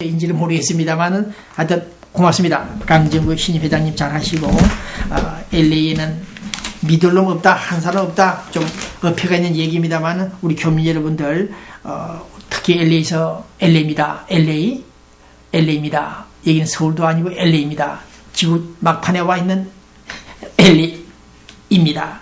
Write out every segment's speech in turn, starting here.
인지는 모르겠습니다만은 하여튼 고맙습니다. 강정구 신임 회장님 잘하시고 LA에는 믿을 놈 없다, 한 사람 없다, 좀 어폐가 있는 얘기입니다만은 우리 교민 여러분들 특히 LA에서 LA입니다. LA입니다. 여기는 서울도 아니고 LA입니다. 지구 막판에 와 있는 LA입니다.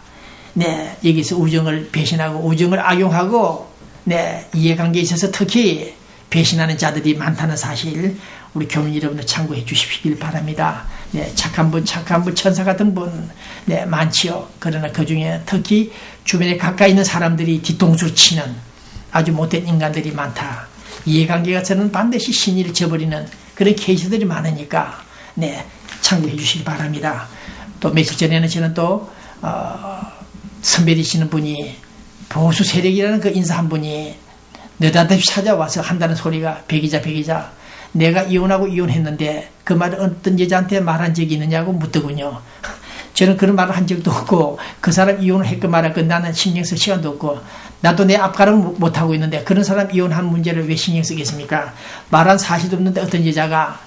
네, 여기서 우정을 배신하고 우정을 악용하고 네, 이해관계에 있어서 특히 배신하는 자들이 많다는 사실 우리 교민 여러분들 참고해 주시길 바랍니다. 네, 착한 분 천사 같은 분 네, 많지요. 그러나 그 중에 특히 주변에 가까이 있는 사람들이 뒤통수 치는 아주 못된 인간들이 많다. 이해관계가 저는 반드시 신의를 저버리는 그런 케이스들이 많으니까 네, 참고해 주시기 바랍니다. 또 며칠 전에는 저는 또 선배이시는 분이 보수 세력이라는 그 인사 한 분이 느닷없이 찾아와서 한다는 소리가 배기자 내가 이혼하고 이혼했는데 그 말을 어떤 여자한테 말한 적이 있느냐고 묻더군요. 저는 그런 말을 한 적도 없고 그 사람 이혼을 했고 말했고 나는 신경 쓸 시간도 없고 나도 내 앞가름 못하고 있는데 그런 사람 이혼한 문제를 왜 신경 쓰겠습니까? 말한 사실도 없는데 어떤 여자가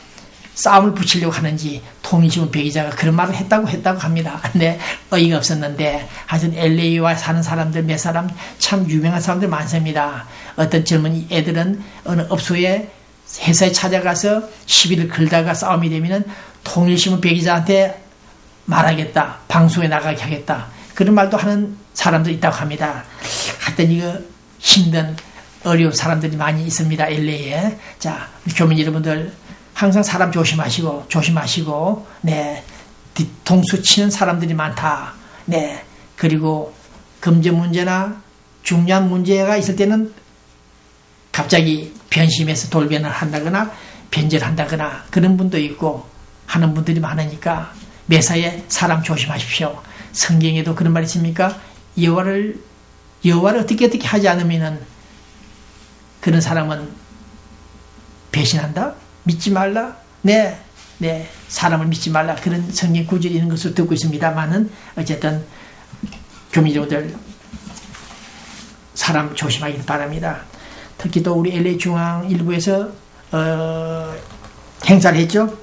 싸움을 붙이려고 하는지 통일신문 배기자가 그런 말을 했다고 합니다. 근데 어이가 없었는데 하여튼 LA와 사는 사람들 몇 사람 참 유명한 사람들 많습니다. 어떤 젊은 애들은 어느 업소에 회사에 찾아가서 시비를 걸다가 싸움이 되면은 통일신문 배기자한테 말하겠다. 방송에 나가게 하겠다. 그런 말도 하는 사람도 있다고 합니다. 하여튼 이거 힘든 어려운 사람들이 많이 있습니다. LA에. 자, 교민 여러분들 항상 사람 조심하시고, 네, 뒤통수 치는 사람들이 많다. 네, 그리고 금전 문제나 중요한 문제가 있을 때는 갑자기 변심해서 돌변을 한다거나 변절을 한다거나 그런 분도 있고 하는 분들이 많으니까 매사에 사람 조심하십시오. 성경에도 그런 말 있습니까? 여호와를 어떻게 하지 않으면은 그런 사람은 배신한다? 믿지 말라? 네, 사람을 믿지 말라. 그런 성경 구절이 있는 것을 듣고 있습니다만은 어쨌든 교민 여러분들 사람 조심하길 바랍니다. 특히 또 우리 LA 중앙 일부에서 행사를 했죠.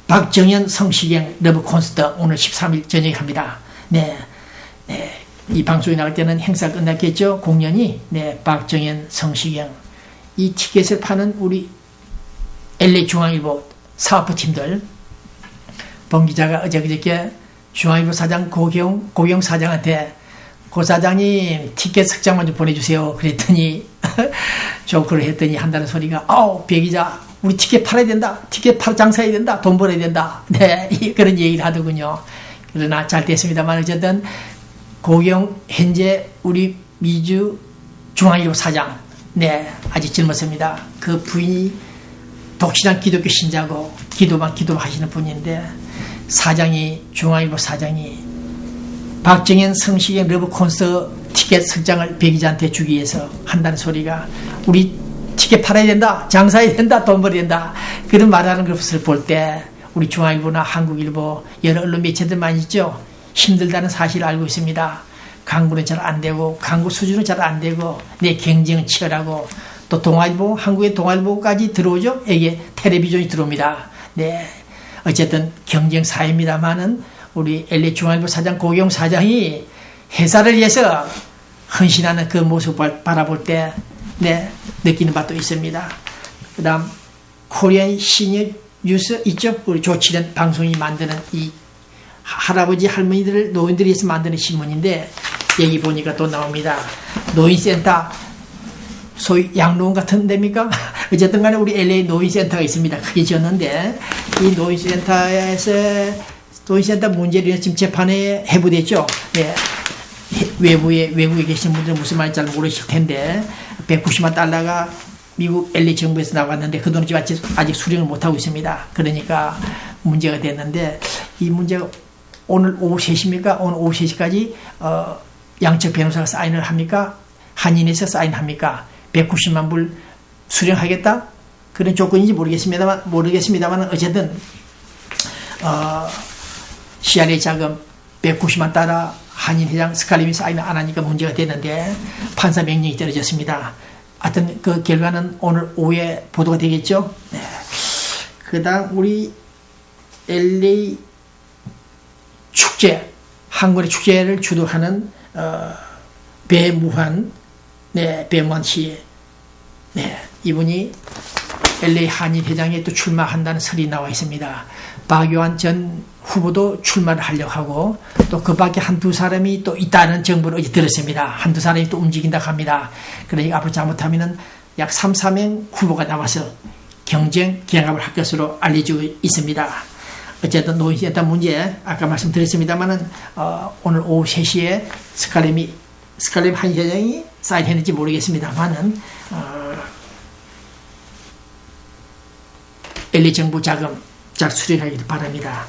박정현 성시경 러브 콘서트 오늘 13일 저녁에 합니다. 네, 이 방송이 나갈 때는 행사 끝났겠죠. 공연이 네, 박정현 성시경 이 티켓을 파는 우리 LA 중앙일보 사업부팀들 본 기자가 어저께 중앙일보 사장 고경 사장한테 고 사장님 티켓 석장만 좀 보내주세요. 그랬더니 조크를 했더니 한다는 소리가 배 기자 우리 티켓 팔아야 된다. 티켓 장사해야 된다. 돈 벌어야 된다. 네, 그런 얘기를 하더군요. 그러나 잘 됐습니다만 어쨌든 고경 현재 우리 미주 중앙일보 사장 네, 아직 젊었습니다. 그 부인이 독실한 기독교 신자고 기도만 하시는 분인데 중앙일보 사장이 박정현 성시경 러브 콘서트 티켓 석장을 배기자한테 주기 위해서 한다는 소리가 우리 티켓 팔아야 된다, 장사해야 된다, 돈 벌어야 된다 그런 말하는 것을 볼 때 우리 중앙일보나 한국일보 여러 언론 매체들 많이 있죠. 힘들다는 사실을 알고 있습니다. 광고는 잘 안 되고 광고 수준은 잘 안 되고 내 경쟁은 치열하고 또 동아일보, 한국의 동아일보까지 들어오죠. 이게 텔레비전이 들어옵니다. 네, 어쨌든 경쟁 사회입니다만은 우리 LA 중앙일보 사장 고경 사장이 회사를 위해서 헌신하는 그 모습을 바라볼 때 네, 느끼는 바도 있습니다. 그다음 코리안 시니어 뉴스 있죠. 우리 조치련 방송이 만드는 이 할아버지 할머니들 노인들이 위해서 만드는 신문인데 여기 보니까 또 나옵니다. 노인센터 소위 양로원 같은 데입니까? 어쨌든 간에 우리 LA 노인센터가 있습니다. 크게 지었는데 이 노인센터 문제로 인해서 지금 재판에 해부됐죠. 네. 외국에 계신 분들은 무슨 말인지 잘 모르실 텐데 190만 달러가 미국 LA 정부에서 나왔는데 그 돈을 아직 수령을 못하고 있습니다. 그러니까 문제가 됐는데 이 문제가 오늘 오후 3시입니까? 오늘 오후 3시까지 양측 변호사가 사인을 합니까? 한인에서 사인합니까? 190만 불 수령하겠다? 그런 조건인지 모르겠습니다만 어쨌든 CRA 자금 190만 달러 한인 회장 스칼림이 사인을 안 하니까 문제가 됐는데 판사 명령이 떨어졌습니다. 하여튼 그 결과는 오늘 오후에 보도가 되겠죠. 네. 그 다음 우리 LA 축제, 한국의 축제를 주도하는 배무환, 네, 배무환 씨, 네, 이분이 LA 한일회장에 또 출마한다는 설이 나와 있습니다. 박용환 전 후보도 출마를 하려고 하고 또 그 밖에 한두 사람이 또 있다는 정보를 어제 들었습니다. 한두 사람이 또 움직인다고 합니다. 그러니까 앞으로 잘못하면 약 3, 4명 후보가 나와서 경합을 할 것으로 알려지고 있습니다. 어쨌든 노인센터 문제 아까 말씀드렸습니다만은 오늘 오후 3시에 스칼렛 한 회장이 사인했는지 모르겠습니다만은 LA 정부 자금 잘 수령하기를 바랍니다.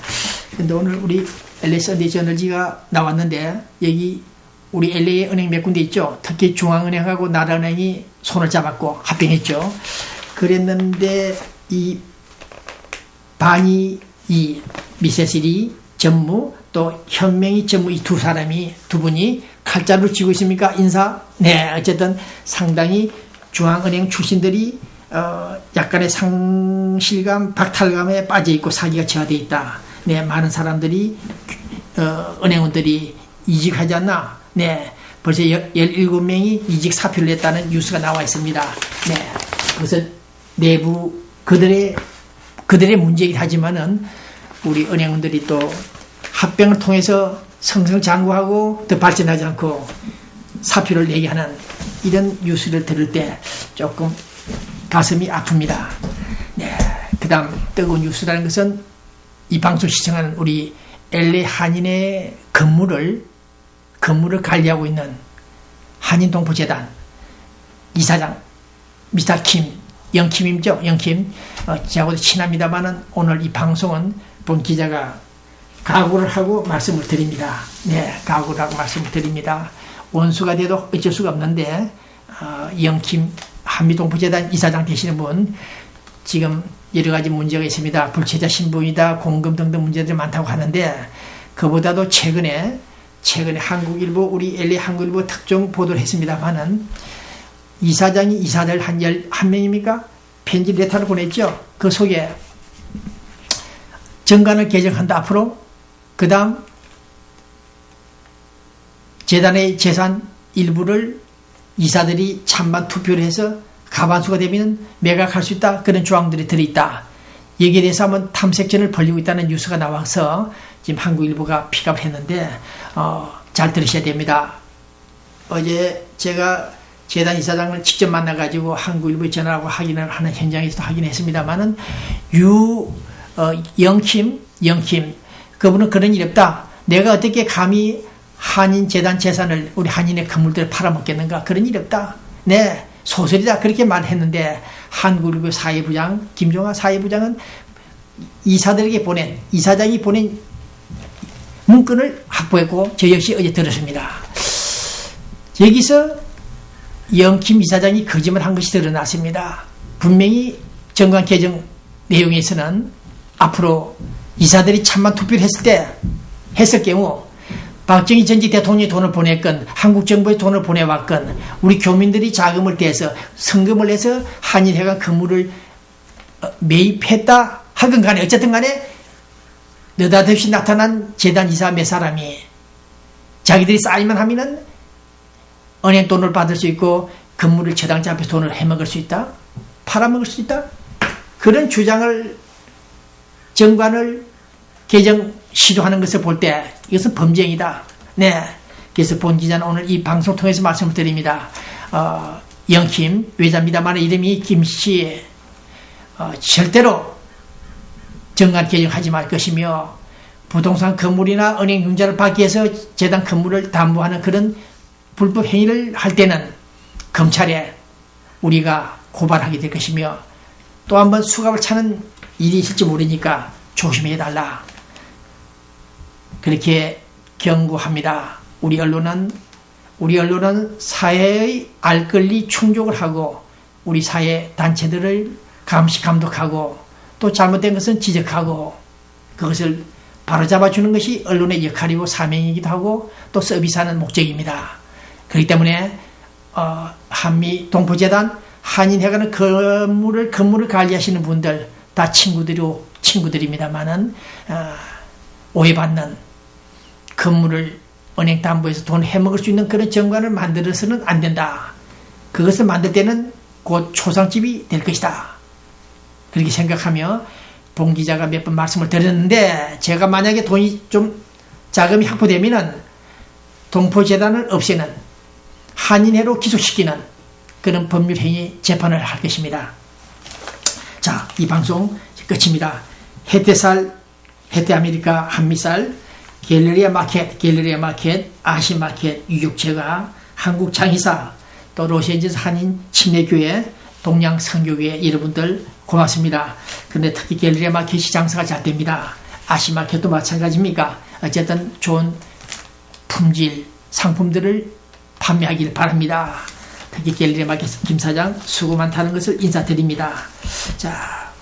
근데 오늘 우리 LA 선데이 저널지가 나왔는데 여기 우리 LA 은행 몇 군데 있죠. 특히 중앙은행하고 나라은행이 손을 잡았고 합병했죠. 그랬는데 이 바니 이 미세시리 전무 또 현명이 전무 이 두 분이 칼자루 쥐고 있습니까? 인사? 네, 어쨌든 상당히 중앙은행 출신들이 약간의 상실감, 박탈감에 빠져 있고 사기가 저하되어 있다. 네, 많은 사람들이 은행원들이 이직하지 않나? 네, 벌써 17명이 이직 사표를 냈다는 뉴스가 나와 있습니다. 네, 그것은 내부 그들의 문제이긴 하지만은 우리 은행원들이 또 합병을 통해서 승승장구하고 더 발전하지 않고 사표를 내게 하는 이런 뉴스를 들을 때 조금 가슴이 아픕니다. 네, 그 다음 뜨거운 뉴스라는 것은 이 방송 시청하는 우리 LA 한인의 건물을 관리하고 있는 한인동포재단 이사장 미스터 킴, 영킴이죠. 영킴. 저하고도 친합니다만은 오늘 이 방송은 본 기자가 각오를 하고 말씀을 드립니다. 네, 각오를 하고 말씀을 드립니다. 원수가 돼도 어쩔 수가 없는데 영킴 한미동포재단 이사장 되시는 분 지금 여러 가지 문제가 있습니다. 불체자 신분이다, 공금 등등 문제들이 많다고 하는데 그보다도 최근에 한국일보 우리 LA 한국일보 특종 보도를 했습니다만은 이사장이 이사들 한 11명입니까? 편지 레터를 보냈죠. 그 속에 정관을 개정한다 앞으로. 그 다음 재단의 재산 일부를 이사들이 찬반 투표를 해서 가반수가 되면 매각할 수 있다. 그런 조항들이 들어있다. 여기에 대해서 한번 탐색전을 벌이고 있다는 뉴스가 나와서 지금 한국일보가 픽업을 했는데 잘 들으셔야 됩니다. 어제 제가 재단 이사장을 직접 만나가지고 한국일보에 전화하고 확인을 하는 현장에서도 확인했습니다만은 영킴 그분은 그런 일이 없다. 내가 어떻게 감히 한인 재단 재산을 우리 한인의 건물들을 팔아먹겠는가. 그런 일이 없다. 네, 소설이다. 그렇게 말했는데 한국일보 사회부장 김종하 사회부장은 이사장이 보낸 문건을 확보했고 저 역시 어제 들었습니다. 여기서 영킴 이사장이 거짓말 한 것이 드러났습니다. 분명히 정관 개정 내용에서는 앞으로 이사들이 찬반 투표를 했을 경우 박정희 전직 대통령이 돈을 보냈건 한국 정부의 돈을 보내왔건 우리 교민들이 자금을 대서 성금을 내서 한일회관 건물을 매입했다 하건 간에 어쨌든 간에 느닷없이 나타난 재단 이사 몇 사람이 자기들이 쌓이만 하면은 은행 돈을 받을 수 있고 건물을 저당자 앞에 돈을 해먹을 수 있다? 팔아먹을 수 있다? 그런 주장을 정관을 개정 시도하는 것을 볼 때 이것은 범죄이다. 네. 그래서 본 기자는 오늘 이 방송 통해서 말씀을 드립니다. 영킴 외자입니다만 이름이 김씨 절대로 정관 개정하지 말 것이며 부동산 건물이나 은행 융자를 받기 위해서 재단 건물을 담보하는 그런 불법 행위를 할 때는 검찰에 우리가 고발하게 될 것이며 또 한번 수갑을 차는 일이 있을지 모르니까 조심해달라. 그렇게 경고합니다. 우리 언론은 사회의 알 권리 충족을 하고 우리 사회 단체들을 감시 감독하고 또 잘못된 것은 지적하고 그것을 바로잡아주는 것이 언론의 역할이고 사명이기도 하고 또 서비스하는 목적입니다. 그렇기 때문에 한미 동포재단 한인회관은 건물을 관리하시는 분들 다 친구들입니다만은 오해받는 건물을 은행 담보해서 돈 해먹을 수 있는 그런 정관을 만들어서는 안 된다. 그것을 만들 때는 곧 초상집이 될 것이다. 그렇게 생각하며 봉 기자가 몇 번 말씀을 드렸는데 제가 만약에 돈이 좀 자금이 확보되면은 동포재단을 없애는 한인회로 기소시키는 그런 법률행위 재판을 할 것입니다. 자, 이 방송 끝입니다. 해태살, 해태아메리카 한미살, 갤러리아 마켓, 아시마켓, 유격제가, 한국장의사, 또 로스앤젤레스 한인 침례교회, 동양선교회 여러분들 고맙습니다. 그런데 특히 갤러리아 마켓이 장사가 잘 됩니다. 아시마켓도 마찬가지입니까? 어쨌든 좋은 품질 상품들을 판매하길 바랍니다. 특히 갤러리아 마켓 김 사장 수고 많다는 것을 인사드립니다. 자,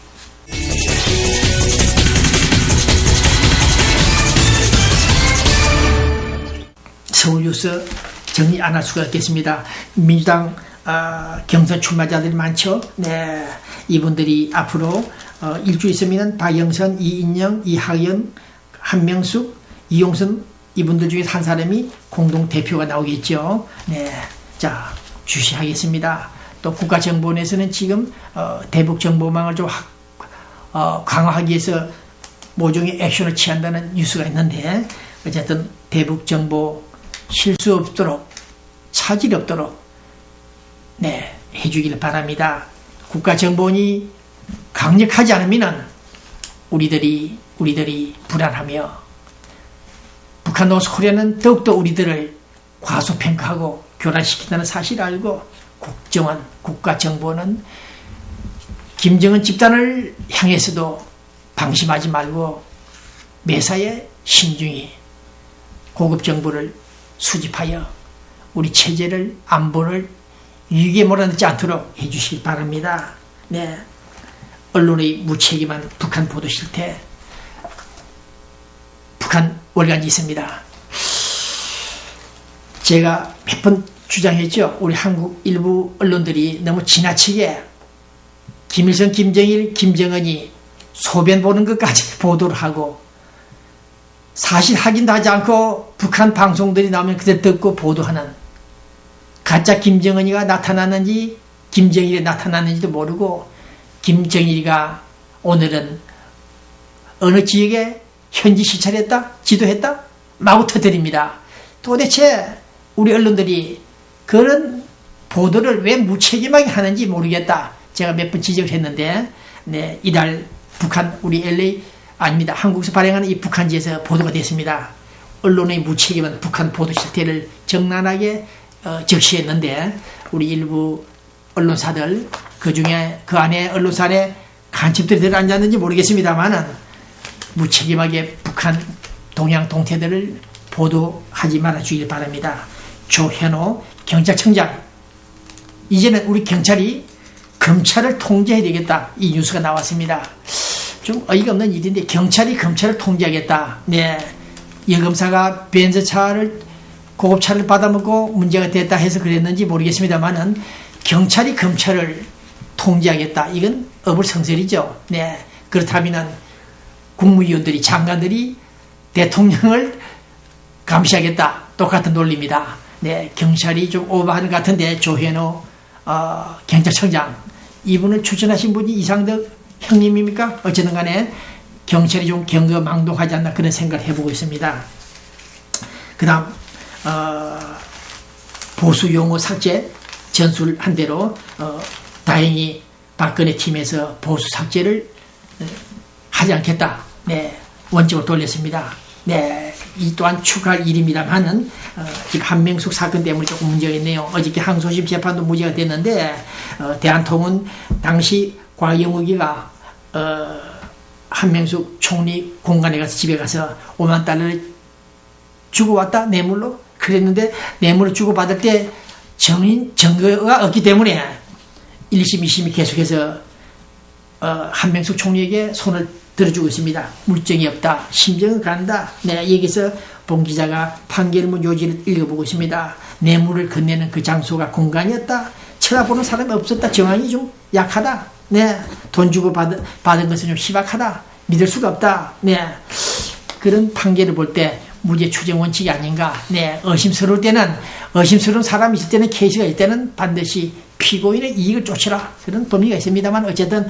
서울뉴스 정리 안 할 수가 없겠습니다. 민주당 경선 출마자들이 많죠. 네, 이분들이 앞으로 일주 있으면 박영선, 이인영, 이하연, 한명숙, 이용선 이분들 중에 한 사람이 공동 대표가 나오겠죠. 네, 자, 주시하겠습니다. 또 국가정보원에서는 지금 대북 정보망을 좀 강화하기 위해서 모종의 액션을 취한다는 뉴스가 있는데 어쨌든 대북 정보 실수 없도록 차질 없도록 네, 해주길 바랍니다. 국가정보원이 강력하지 않으면 우리들이 불안하며 북한 노스코리아는 더욱더 우리들을 과소평가하고 교란시킨다는 사실을 알고 국가정보는 김정은 집단을 향해서도 방심하지 말고 매사에 신중히 고급 정보를 수집하여 우리 체제를 안보를 위기에 몰아넣지 않도록 해주시기 바랍니다. 네, 언론의 무책임한 북한 보도 실태, 북한 월간지 있습니다. 제가 몇 번 주장했죠. 우리 한국 일부 언론들이 너무 지나치게 김일성, 김정일, 김정은이 소변 보는 것까지 보도를 하고 사실 확인도 하지 않고 북한 방송들이 나오면 그대로 듣고 보도하는 가짜 김정은이가 나타났는지 김정일이 나타났는지도 모르고 김정일이가 오늘은 어느 지역에 현지 시찰했다? 지도했다? 마구 터뜨립니다. 도대체 우리 언론들이 그런 보도를 왜 무책임하게 하는지 모르겠다. 제가 몇 번 지적을 했는데 네, 이달 북한 우리 LA 아닙니다. 한국에서 발행하는 이 북한지에서 보도가 됐습니다. 언론의 무책임한 북한 보도 실태를 적나라하게 적시했는데 우리 일부 언론사들 그중에 그 안에 언론사 안에 간첩들이 들어앉았는지 모르겠습니다만은 무책임하게 북한 동양 동태들을 보도하지 말아주길 바랍니다. 조현호 경찰청장, 이제는 우리 경찰이 검찰을 통제해야 되겠다, 이 뉴스가 나왔습니다. 좀 어이가 없는 일인데 경찰이 검찰을 통제하겠다. 네, 여검사가 벤츠차를 고급차를 받아먹고 문제가 됐다 해서 그랬는지 모르겠습니다만은 경찰이 검찰을 통제하겠다, 이건 어불성설이죠. 네, 그렇다면은 국무위원들이 장관들이 대통령을 감시하겠다, 똑같은 논리입니다. 네, 경찰이 좀 오버하는 것 같은데 조현호 경찰청장, 이분을 추천하신 분이 이상덕 형님입니까? 어쨌든 간에 경찰이 좀 경거망동하지 않나 그런 생각을 해보고 있습니다. 그 다음 보수 용어 삭제 전술한 대로 다행히 박근혜 팀에서 보수 삭제를 하지 않겠다. 네, 원칙으로 돌렸습니다. 네, 이 또한 축하할 일입니다만은 지금 한명숙 사건 때문에 조금 문제가 있네요. 어저께 항소심 재판도 무죄가 됐는데 대한통운 당시 과영욱이가 한명숙 총리 공간에 가서 집에 가서 5만 달러를 주고 왔다, 뇌물로 그랬는데 뇌물을 주고 받을 때 증거가 없기 때문에 1심, 2심이 계속해서 한명숙 총리에게 손을 들어주고 있습니다. 물증이 없다, 심정은 간다. 네, 여기서 봉 기자가 판결문 요지를 읽어보고 있습니다. 뇌물을 건네는 그 장소가 공간이었다, 쳐다보는 사람이 없었다. 정황이 좀 약하다. 네, 돈 주고 받은 것은 좀 희박하다. 믿을 수가 없다. 네, 그런 판결을 볼 때 무죄 추정 원칙이 아닌가. 네, 의심스러울 때는, 의심스러운 사람이 있을 때는, 케이스가 있을 때는 반드시 피고인의 이익을 쫓으라. 그런 법리가 있습니다만, 어쨌든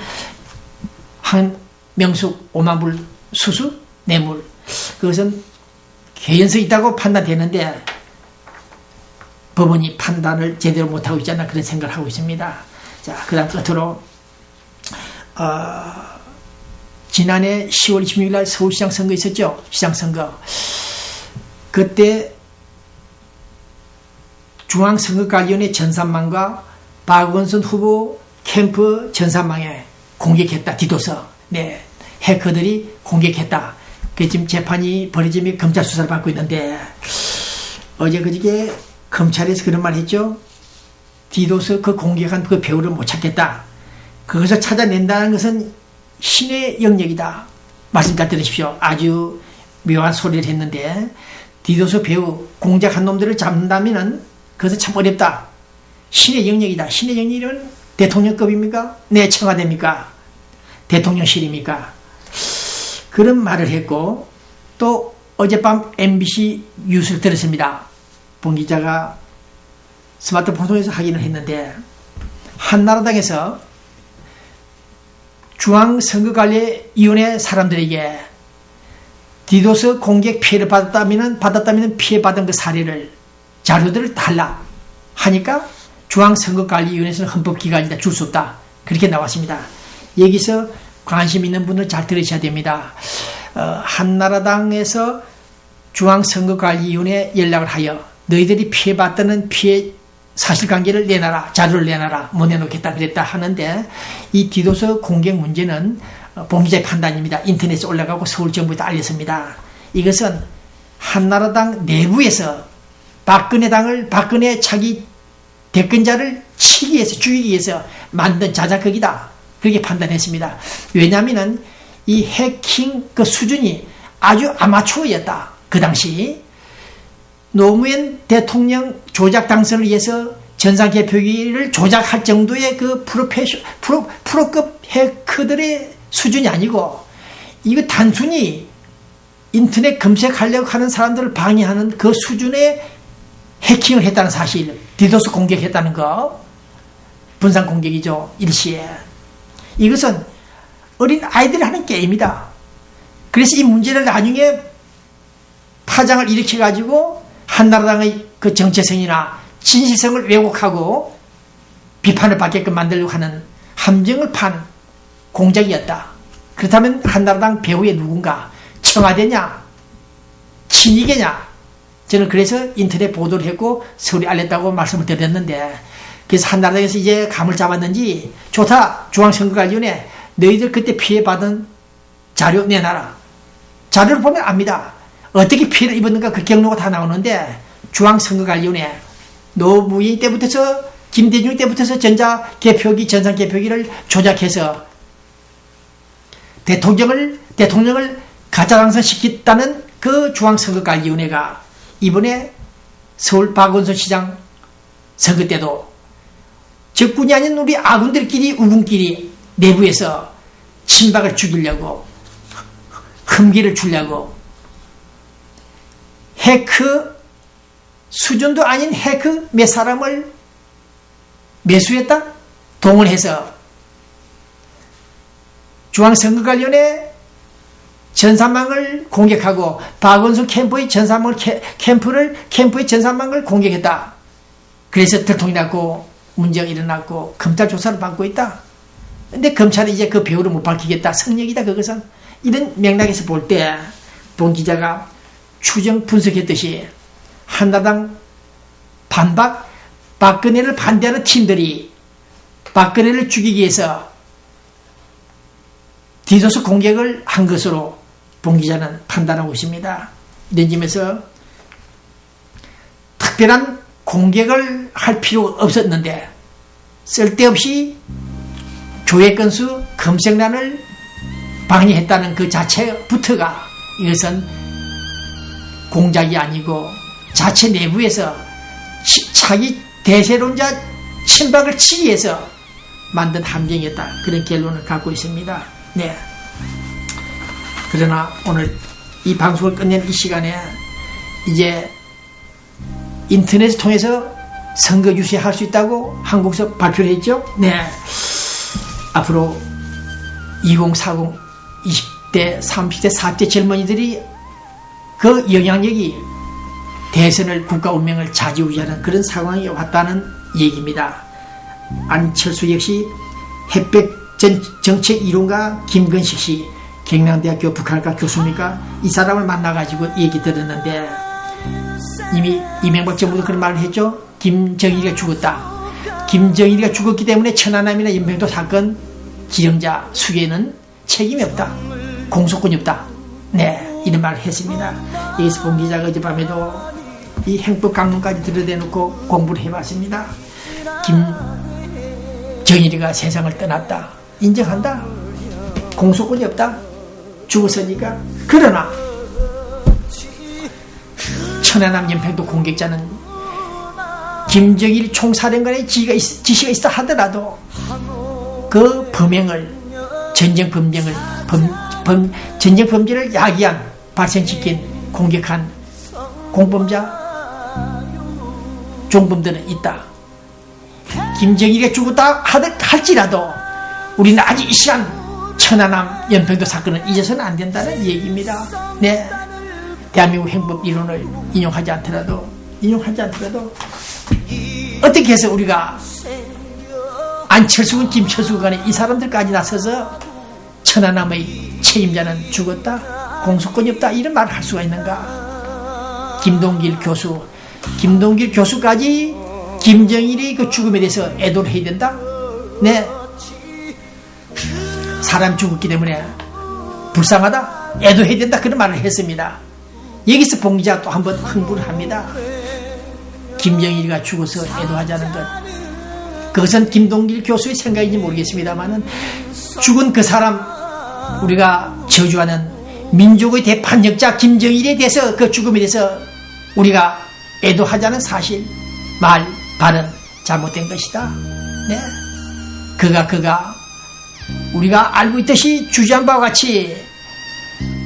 한 명숙 5만 불 수수 뇌물, 그것은 개연성이 있다고 판단되는데 법원이 판단을 제대로 못하고 있지 않나, 그런 생각을 하고 있습니다. 자, 그 다음 끝으로 지난해 10월 26일 날 서울시장 선거 있었죠. 시장 선거. 그때 중앙선거관리위원회 전산망과 박원순 후보 캠프 전산망에 공격했다. 디도서. 네, 해커들이 공격했다. 그 지금 재판이 벌어지며 검찰 수사를 받고 있는데, 어제 그저께 검찰에서 그런 말 했죠. 디도서 그 공격한 그 배우를 못 찾겠다. 그것을 찾아낸다는 것은 신의 영역이다. 말씀 잘 들으십시오. 아주 묘한 소리를 했는데, 디도서 배우 공작한 놈들을 잡는다면 그것은 참 어렵다. 신의 영역이다. 신의 영역이면 대통령급입니까? 네, 청와대입니까? 대통령실입니까? 그런 말을 했고, 또 어젯밤 MBC 뉴스를 들었습니다. 본 기자가 스마트폰 통해서 확인을 했는데, 한나라당에서 중앙선거관리위원회 사람들에게 디도스 공격 피해를 받았다면 피해받은 그 사례를, 자료들을 달라 하니까 중앙선거관리위원회에서는 헌법기관이다, 줄 수 없다. 그렇게 나왔습니다. 여기서 관심 있는 분들 잘 들으셔야 됩니다. 한나라당에서 중앙선거관리위원회에 연락을 하여 너희들이 피해받다는 피해 사실관계를 내놔라, 자료를 내놔라, 못 내놓겠다 그랬다 하는데, 이 디도스 공격 문제는 본 기자의 판단입니다. 인터넷에 올라가고 서울정부에 다 알렸습니다. 이것은 한나라당 내부에서 박근혜 자기 대권자를 치기 위해서, 죽이기 위해서 만든 자작극이다. 그렇게 판단했습니다. 왜냐하면 이 해킹 그 수준이 아주 아마추어였다. 그 당시 노무현 대통령 조작 당선을 위해서 전산개표기를 조작할 정도의 그 프로급 해커들의 수준이 아니고, 이거 단순히 인터넷 검색하려고 하는 사람들을 방해하는 그 수준의 해킹을 했다는 사실, 디도스 공격했다는 거, 분산 공격이죠. 일시에. 이것은 어린 아이들이 하는 게임이다. 그래서 이 문제를 나중에 파장을 일으켜가지고 한나라당의 그 정체성이나 진실성을 왜곡하고 비판을 받게끔 만들려고 하는 함정을 판 공작이었다. 그렇다면 한나라당 배후에 누군가, 청와대냐, 친이계냐? 저는 그래서 인터넷 보도를 했고 서울에 알렸다고 말씀을 드렸는데, 그래서 한나라당에서 이제 감을 잡았는지, 좋다, 중앙선거관리위원회 너희들 그때 피해받은 자료 내놔라. 자료를 보면 압니다. 어떻게 피해를 입었는가 그 경로가 다 나오는데, 중앙선거관리위원회 노무현 때부터서 김대중 때부터서 전산개표기를 조작해서 대통령을 가짜 당선시켰다는 그 중앙선거관리위원회가 이번에 서울 박원순 시장 선거 때도 적군이 아닌 우리 아군들끼리, 우군끼리 내부에서 친박을 죽이려고, 흠기를 주려고, 해커 수준도 아닌 해커 몇 사람을 매수했다? 동원해서 중앙선거관리위원회 전산망을 공격하고 박원순 캠프의 전산망을 공격했다. 그래서 들통이 났고 문제가 일어났고 검찰 조사를 받고 있다. 근데 검찰이 이제 그 배우를 못 밝히겠다. 성역이다 그것은. 이런 맥락에서 볼 때 본 기자가 추정 분석했듯이 한나라당 반박, 박근혜를 반대하는 팀들이 박근혜를 죽이기 위해서 디도스 공격을 한 것으로 본 기자는 판단하고 있습니다. 이런 점에서 특별한 공격을 할 필요가 없었는데 쓸데없이 조회 건수 검색란을 방해했다는 그 자체부터가 이것은 공작이 아니고 자체 내부에서 자기 대세론자 친박을 치기 위해서 만든 함정이었다. 그런 결론을 갖고 있습니다. 네. 그러나 오늘 이 방송을 끝낸 이 시간에 이제 인터넷을 통해서 선거 유세할 수 있다고 한국에서 발표를 했죠. 네. 앞으로 2040, 20대, 30대, 40대 젊은이들이 그 영향력이 대선을 국가 운명을 좌지우지하는 그런 상황이 왔다는 얘기입니다. 안철수 역시 햇볕 정책 이론가 김건식 씨 경남대학교 북한학과 교수입니까? 이 사람을 만나가지고 얘기 들었는데 이미 이명박 정부도 그런 말을 했죠. 김정일이가 죽었다. 김정일이가 죽었기 때문에 천안함이나 연평도 사건 지령자 수계에는 책임이 없다. 공소권이 없다. 네, 이런 말을 했습니다. 여기서 본 기자가 어젯밤에도 이 행법 강론까지 들여대놓고 공부를 해봤습니다. 김정일이가 세상을 떠났다. 인정한다. 공소권이 없다. 죽었으니까. 그러나 천안함 연평도 공격자는 김정일 총사령관의 지시가 있다 하더라도 그 범행을 전쟁 범죄를 야기한 발생시킨 공격한 공범자 종범들은 있다. 김정일이 죽었다 할지라도 우리는 아직 이 시간 천안함 연평도 사건을 잊어서는 안 된다는 얘기입니다. 네, 대한민국 행법 이론을 인용하지 않더라도 어떻게 해서 우리가 안철수군 김철수 간에 이 사람들까지 나서서 천안함의 책임자는 죽었다, 공소권이 없다 이런 말을 할 수가 있는가? 김동길 교수까지 김정일의 그 죽음에 대해서 애도를 해야 된다? 네, 사람 죽었기 때문에 불쌍하다, 애도해야 된다 그런 말을 했습니다. 여기서 봉기자가 또 한번 흥분을 합니다. 김정일이가 죽어서 애도하자는 것, 그것은 김동길 교수의 생각인지 모르겠습니다만 죽은 그 사람, 우리가 저주하는 민족의 대叛역자 김정일에 대해서 그 죽음에 대해서 우리가 애도하자는 사실, 말, 발언 잘못된 것이다. 네, 그가 우리가 알고 있듯이 주장한 바와 같이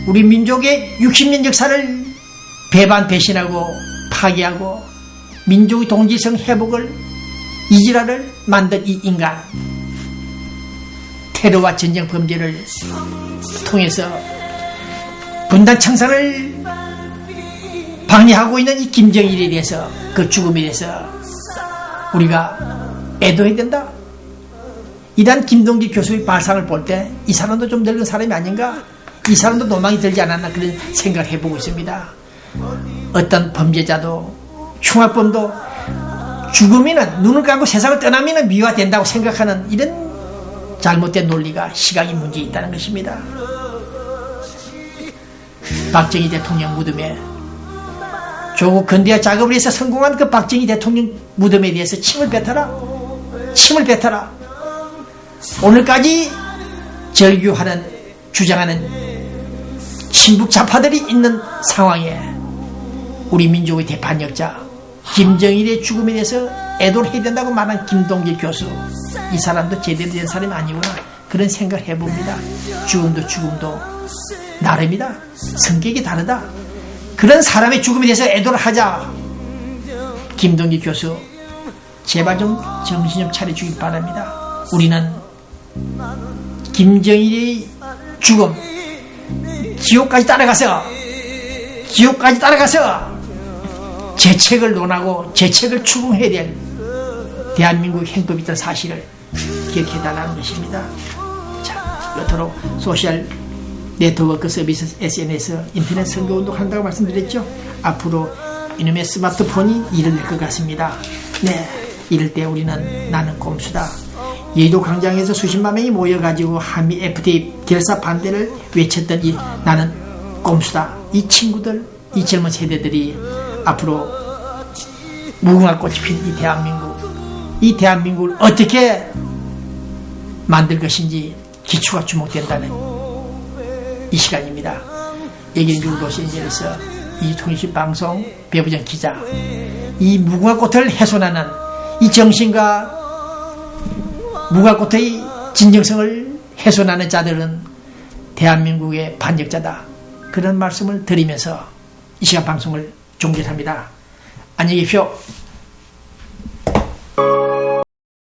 우리 민족의 60년 역사를 배반배신하고 파괴하고 민족의 동질성 회복을 이지랄을 만든 이 인간, 테러와 전쟁 범죄를 통해서 분단 청산을 방해하고 있는 이 김정일에 대해서 그 죽음에 대해서 우리가 애도해야 된다. 이런 김동길 교수의 발상을 볼 때 이 사람도 좀 늙은 사람이 아닌가? 이 사람도 노망이 들지 않았나 그런 생각을 해보고 있습니다. 어떤 범죄자도 흉악범도 죽으면 눈을 감고 세상을 떠나면 미화된다고 생각하는 이런 잘못된 논리가 시각이 문제 있다는 것입니다. 박정희 대통령 무덤에 조국 근대화 작업을 해서 성공한 그 박정희 대통령 무덤에 대해서 침을 뱉어라. 오늘까지 주장하는 친북 좌파들이 있는 상황에 우리 민족의 대叛역자 김정일의 죽음에 대해서 애도를 해야 된다고 말한 김동길 교수, 이 사람도 제대로 된 사람이 아니구나 그런 생각을 해봅니다. 죽음도 나름이다. 성격이 다르다. 그런 사람의 죽음에 대해서 애도를 하자. 김동길 교수, 제발 좀 정신 좀 차려주길 바랍니다. 우리는 김정일의 죽음, 지옥까지 따라가서 재책을 논하고 재책을 추궁해야 될 대한민국 행법이 있다는 사실을 기억해달라는 것입니다. 자, 이토록 소셜 네트워크 서비스 SNS 인터넷 선거운동 한다고 말씀드렸죠. 앞으로 이놈의 스마트폰이 일을 낼 것 같습니다. 네, 이럴 때 우리는 나는 꼼수다. 예의도 광장에서 수십만 명이 모여가지고 한미 FTA 결사 반대를 외쳤던 이 나는 꼼수다. 이 친구들, 이 젊은 세대들이 앞으로 무궁화 꽃이 핀 이 대한민국을 어떻게 만들 것인지 기초가 주목된다는 이 시간입니다. 여기는 미국 로스앤젤레스 이통신 방송 배부정 기자, 이 무궁화 꽃을 훼손하는 이 정신과 무가고토의 진정성을 훼손하는 자들은 대한민국의 반역자다. 그런 말씀을 드리면서 이 시간 방송을 종결합니다. 안녕히 계십시오.